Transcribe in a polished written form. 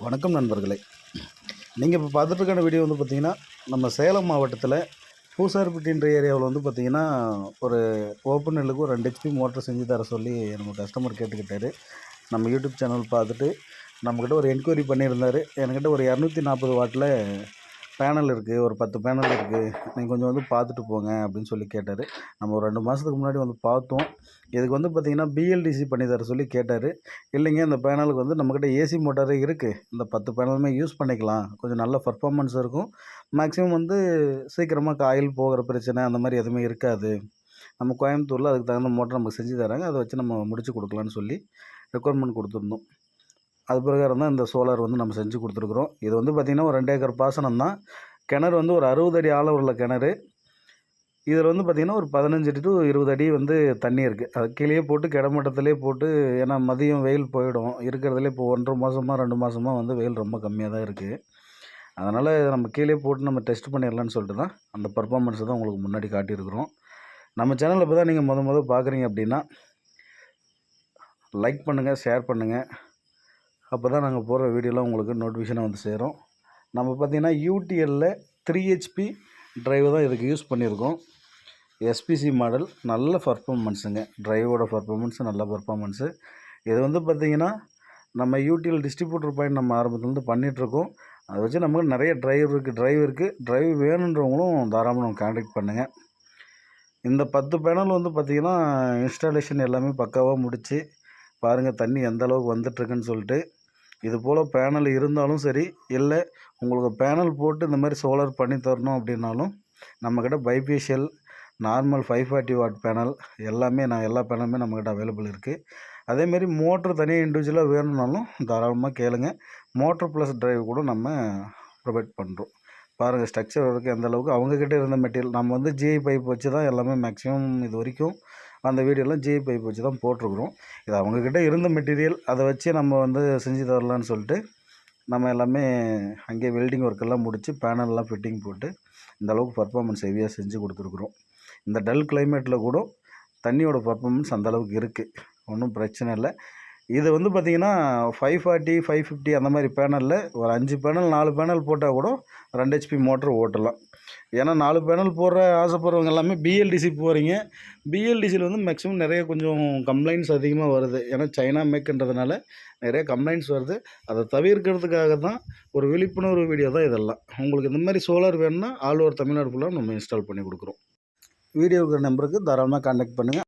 வணக்கம் நண்பர்களே. நீங்கள் இப்போ பார்த்துட்ருக்கான வீடியோ வந்து பார்த்திங்கன்னா, நம்ம சேலம் மாவட்டத்தில் பூசாரிப்பட்டின்ற ஏரியாவில் வந்து பார்த்திங்கன்னா, ஒரு ஓப்பன் நெல்லுக்கு ஒரு 2 ஹெச்பி மோட்டர் செஞ்சு தர சொல்லி நம்ம கஸ்டமர் கேட்டுக்கிட்டாரு. நம்ம யூடியூப் சேனல் பார்த்துட்டு நம்மக்கிட்ட ஒரு என்கொயரி பண்ணியிருந்தார். என்கிட்ட ஒரு 240 வாட்டில் பேனல் இருக்குது, ஒரு 10 பேனல் இருக்குது, நீங்கள் கொஞ்சம் வந்து பார்த்துட்டு போங்க அப்படின்னு சொல்லி கேட்டார். நம்ம ஒரு 2 மாதத்துக்கு முன்னாடி வந்து பார்த்தோம். இதுக்கு வந்து பார்த்திங்கன்னா பிஎல்டிசி பண்ணி தர சொல்லி கேட்டார். இல்லைங்க, இந்த பேனலுக்கு வந்து நம்மக்கிட்ட ஏசி மோட்டாரே இருக்குது, இந்த 10 பேனலுமே யூஸ் பண்ணிக்கலாம், கொஞ்சம் நல்ல பர்ஃபார்மன்ஸ் இருக்கும், மேக்ஸிமம் வந்து சீக்கிரமாக காயில் போகிற பிரச்சனை அந்த மாதிரி எதுவுமே இருக்காது, நம்ம கோயம்புத்தூரில் அதுக்கு தகுந்த மோட்டர் நமக்கு செஞ்சு தராங்க, அதை வச்சு நம்ம முடிச்சு கொடுக்கலான்னு சொல்லி ரெக்குவயர்மெண்ட் கொடுத்துருந்தோம். அது பிரகாரம் தான் இந்த சோலார் வந்து நம்ம செஞ்சு கொடுத்துருக்குறோம். இது வந்து பார்த்திங்கன்னா ஒரு 2 ஏக்கர் பாசனம் தான். கிணறு வந்து ஒரு 60 அடி ஆழம் உள்ள கிணறு. இதில் வந்து பார்த்திங்கன்னா ஒரு 15 அடி டு 20 அடி வந்து தண்ணி இருக்குது. அது கீழேயே போட்டு கிடமட்டத்திலே போட்டு, ஏன்னா மதியம் வெயில் போயிடும், இருக்கிறதுலே இப்போ 1 1/2 மாதமாக 2 மாதமாக வந்து வெயில் ரொம்ப கம்மியாக தான் இருக்குது. அதனால் நம்ம கீழே போட்டு நம்ம டெஸ்ட் பண்ணிடலான்னு சொல்லிட்டு தான் அந்த பர்ஃபார்மன்ஸை தான் உங்களுக்கு முன்னாடி காட்டியிருக்கிறோம். நம்ம சேனலில் இப்போ தான் நீங்கள் முத பார்க்குறீங்க அப்படின்னா லைக் பண்ணுங்கள், ஷேர் பண்ணுங்கள். அப்போ தான் நாங்கள் போடுற வீடியோலாம் உங்களுக்கு நோட்டிஃபிகேஷனாக வந்து சேரும். நம்ம பார்த்திங்கன்னா யூடிஎல்லில் 3 ஹெச்பி ட்ரைவ் தான் இதுக்கு யூஸ் பண்ணியிருக்கோம். எஸ்பிசி மாடல், நல்ல பர்ஃபார்மன்ஸுங்க. ட்ரைவோட பர்ஃபார்மன்ஸு நல்ல பர்ஃபார்மன்ஸு. இது வந்து பார்த்திங்கன்னா நம்ம யூடிஎல் டிஸ்ட்ரிபியூட்டர் பாயிண்ட் நம்ம ஆரம்பத்துலேருந்து பண்ணிகிட்ருக்கோம். அதை வச்சு நமக்கு நிறைய ட்ரைவ் இருக்குது. ட்ரைவ் வேணுன்றவங்களும் தாராளமாக நம்ம கான்டாக்ட் பண்ணுங்கள். இந்த 10 பேனல் வந்து பார்த்திங்கன்னா இன்ஸ்டாலேஷன் எல்லாமே பக்காவாக முடித்து பாருங்கள், தண்ணி எந்த அளவுக்கு வந்துட்டுருக்குன்னு சொல்லிட்டு. இது போல் பேனல் இருந்தாலும் சரி, இல்லை உங்களுக்கு பேனல் போட்டு இந்த மாதிரி சோலார் பண்ணி தரணும் அப்படின்னாலும் நம்மக்கிட்ட பைஃபேஷியல், நார்மல் 540 வாட் பேனல் எல்லாமே எல்லா பேனலுமே நம்மக்கிட்ட அவைலபிள் இருக்குது. அதேமாரி மோட்ரு தனியாக இண்டிவிஜுவலாக வேணும்னாலும் தாராளமாக கேளுங்க. மோட்ரு ப்ளஸ் ட்ரைவ் கூட நம்ம ப்ரொவைட் பண்ணுறோம். பாருங்கள் ஸ்ட்ரக்சர் ஒர்க்கு எந்த அளவுக்கு அவங்கக்கிட்ட இருந்த மெட்டீரியல். நம்ம வந்து ஜிஐ பைப் வச்சு தான் எல்லாமே மேக்ஸிமம் இது வரைக்கும் அந்த வீடியோலாம் ஜிஐ பைப் வச்சு தான் போட்டிருக்குறோம். இது அவங்கக்கிட்ட இருந்த மெட்டீரியல், அதை வச்சு நம்ம வந்து செஞ்சு தரலான்னு சொல்லிட்டு நம்ம எல்லாமே அங்கேயே வெல்டிங் ஒர்க்கெல்லாம் முடித்து பேனல்லாம் ஃபிட்டிங் போட்டு இந்த அளவுக்கு பர்ஃபார்மன்ஸ் ஹெவியாக செஞ்சு கொடுத்துருக்குறோம். இந்த டல் கிளைமேட்டில் கூட தண்ணியோட பர்ஃபார்மன்ஸ் அந்தளவுக்கு இருக்குது, ஒன்றும் பிரச்சனை இல்லை. இது வந்து பார்த்திங்கன்னா 540, 550 அந்த மாதிரி பேனலில் ஒரு 5 பேனல் 4 பேனல் போட்டால் கூட 2 ஹெச்பி மோட்டர் ஓட்டலாம். ஏன்னா 4 பேனல் போடுற ஆசைப்படுறவங்க எல்லாமே பிஎல்டிசி போகிறீங்க. பிஎல்டிசியில் வந்து மேக்ஸிமம் நிறைய கொஞ்சம் கம்ப்ளைண்ட்ஸ் அதிகமாக வருது. ஏன்னா சைனா மேக்குன்றதுனால நிறைய கம்ப்ளைண்ட்ஸ் வருது. அதை தவிர்க்கிறதுக்காக தான் ஒரு விழிப்புணர்வு வீடியோ தான் இதெல்லாம். உங்களுக்கு இந்த மாதிரி சோலார் வேணும்னா ஆல் ஓவர் தமிழ்நாடு ஃபுல்லாக நம்ம இன்ஸ்டால் பண்ணி கொடுக்குறோம். வீடியோவுக்கு நம்பருக்கு தாராளமாக கான்டாக்ட் பண்ணுங்கள்.